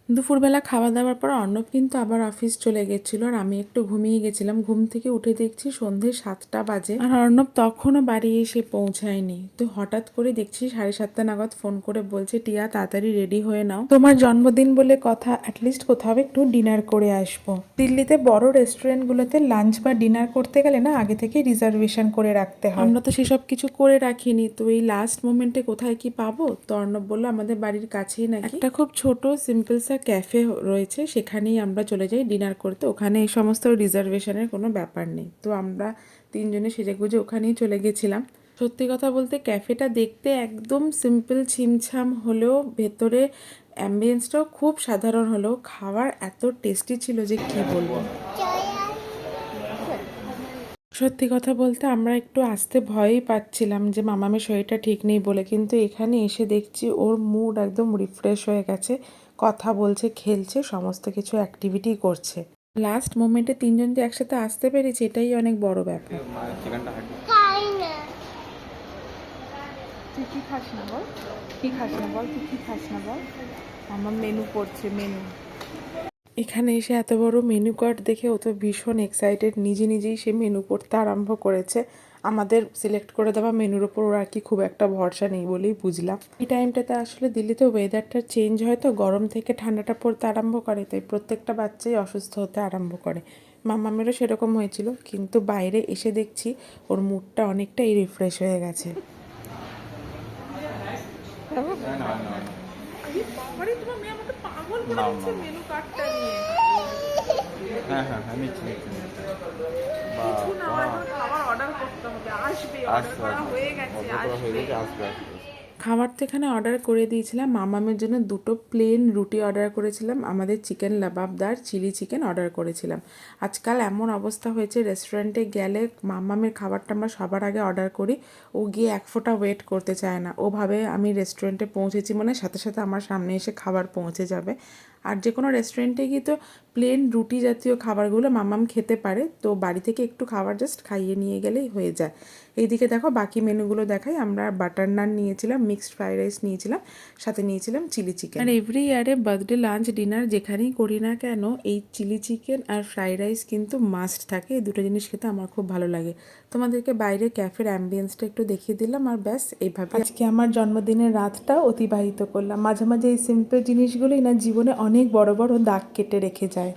দুপুরবেলা খাওয়া দাওয়ার পর অর্ণব কিন্তু আবার অফিস চলে গেছিলো আর আমি একটু ঘুমিয়ে গেছিলাম। ঘুম থেকে উঠে দেখছি সন্ধে 7টা বাজে আর অর্ণব তখনও বাড়ি এসে পৌঁছায়নি। তো হঠাৎ করে দেখছি 7:30 নাগাদ ফোন করে বলছে, টিয়া তাড়াতাড়ি রেডি হয়ে নাও, তোমার জন্মদিন বলে কথা, অ্যাটলিস্ট কোথাও একটু ডিনার করে আসবো। দিল্লিতে বড় রেস্টুরেন্টগুলোতে লাঞ্চ বা ডিনার করতে গেলে না আগে থেকে রিজার্ভেশন করে রাখতে হয়। আমরা তো সেসব কিছু করে রাখিনি, তো এই লাস্ট মোমেন্টে কোথায় কি পাবো। তো অর্ণব বললো আমাদের বাড়ির কাছেই নাকি একটা খুব ছোট সিম্পল সা ক্যাফে রয়েছে, সেখানেই আমরা চলে যাই ডিনার করতে। ওখানে এই সমস্ত রিজার্ভেশনের কোনো ব্যাপার নেই। তো আমরা তিনজনে সেজেগুজে ওখানেই চলে গেছিলাম। সত্যি কথা বলতে ক্যাফেটা দেখতে একদম সিম্পল ছিমছাম হলেও ভেতরে অ্যাম্বিয়েন্সটাও খুব সাধারণ, হলেও খাবার এত টেস্টি ছিল যে কি বলবো। সত্যি কথা বলতে আমরা একটু আসতে ভয়ই পাচ্ছিলাম যে মামামের শরীরটা ঠিক নেই বলে, কিন্তু এখানে এসে দেখছি ওর মুড একদম রিফ্রেশ হয়ে গেছে, কথা বলছে, খেলছে, সমস্ত কিছু অ্যাক্টিভিটি করছে। লাস্ট মোমেন্টে তিনজন যে একসাথে আসতে পেরেছি এটাই অনেক বড় ব্যাপার। তুই কি খাস না বল, কি খাস না বল, তুই কি খাস না বল। আমার মেনু পড়ছে, মেনু। এখানে এসে এত বড় মেনু কার্ড দেখে ও তো ভীষণ এক্সাইটেড, নিজে নিজেই সে মেনু পড়তে আরম্ভ করেছে। আমাদের সিলেক্ট করে দেওয়া মেনুর ওপর ওর আর কি খুব একটা ভরসা নেই বলেই বুঝলাম। এই টাইমটাতে আসলে দিল্লিতে ওয়েদারটা চেঞ্জ হয়, তো গরম থেকে ঠান্ডাটা পড়তে আরম্ভ করে, তাই প্রত্যেকটা বাচ্চাই অসুস্থ হতে আরম্ভ করে। মামামেরও সেরকম হয়েছিল, কিন্তু বাইরে এসে দেখছি ওর মুডটা অনেকটাই রিফ্রেশ হয়ে গেছে। হ্যাঁ হ্যাঁ হ্যাঁ, নিচ্ছি নিচ্ছি নিচ্ছি। আসবে হয়ে গেছে, আসবে। খাবার তো এখানে অর্ডার করে দিয়েছিলাম। মামামের জন্য 2টো প্লেন রুটি অর্ডার করেছিলাম, আমাদের chicken lababdar chilli chicken order করেছিলাম। আজকাল এমন অবস্থা হয়েছে রেস্টুরেন্টে গেলে মামামের খাবারটা আমরা সবার আগে অর্ডার করি, ও গিয়ে এক ফোঁটা ওয়েট করতে চায় না। ওভাবে আমি রেস্টুরেন্টে পৌঁছেছি মানে সাথে সাথে আমার সামনে এসে খাবার পৌঁছে যাবে। আর যে কোনো রেস্টুরেন্টে গিয়ে তো প্লেন রুটি জাতীয় খাবারগুলো মামাম খেতে পারে, তো বাড়ি থেকে একটু খাবার জাস্ট খাইয়ে নিয়ে গেলেই হয়ে যায়। এইদিকে দেখো বাকি মেনুগুলো দেখাই। আমরা বাটার নান নিয়েছিলাম, মিক্সড ফ্রাইড রাইস নিয়েছিলাম, সাথে নিয়েছিলাম চিলি চিকেন। আর এভরি ইয়ারে বার্থডে লাঞ্চ ডিনার যেখানেই করি না কেন এই চিলি চিকেন আর ফ্রাইড রাইস কিন্তু মাস্ট থাকে। এই দুটো জিনিস খেতে আমার খুব ভালো লাগে। তোমাদেরকে বাইরে ক্যাফের অ্যাম্বিয়েন্সটা একটু দেখিয়ে দিলাম, আর ব্যাস এইভাবে আজকে আমার জন্মদিনের রাতটা অতিবাহিত করলাম। মাঝে মাঝে এই সিম্পল জিনিসগুলোই না জীবনে অনেক বড় বড় দাগ কেটে রেখে যায়।